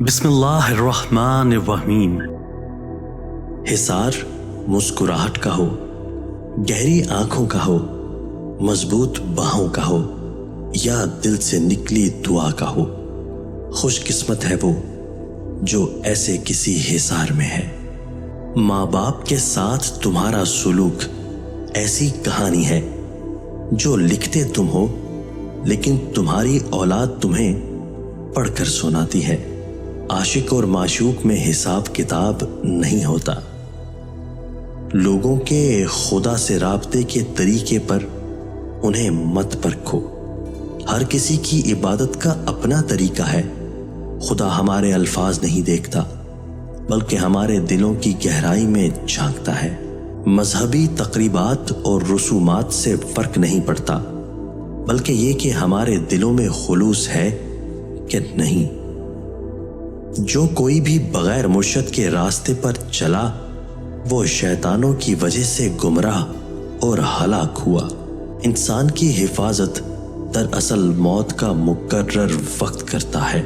بسم اللہ الرحمن الرحیم۔ حصار مسکراہٹ کا ہو، گہری آنکھوں کا ہو، مضبوط باہوں کا ہو، یا دل سے نکلی دعا کا ہو، خوش قسمت ہے وہ جو ایسے کسی حصار میں ہے۔ ماں باپ کے ساتھ تمہارا سلوک ایسی کہانی ہے جو لکھتے تم ہو لیکن تمہاری اولاد تمہیں پڑھ کر سناتی ہے۔ عاشق اور معشوق میں حساب کتاب نہیں ہوتا۔ لوگوں کے خدا سے رابطے کے طریقے پر انہیں مت پرکھو۔ ہر کسی کی عبادت کا اپنا طریقہ ہے۔ خدا ہمارے الفاظ نہیں دیکھتا بلکہ ہمارے دلوں کی گہرائی میں جھانکتا ہے۔ مذہبی تقریبات اور رسومات سے فرق نہیں پڑتا بلکہ یہ کہ ہمارے دلوں میں خلوص ہے کہ نہیں۔ جو کوئی بھی بغیر مرشد کے راستے پر چلا وہ شیطانوں کی وجہ سے گمراہ اور ہلاک ہوا۔ انسان کی حفاظت دراصل موت کا مقرر وقت کرتا ہے۔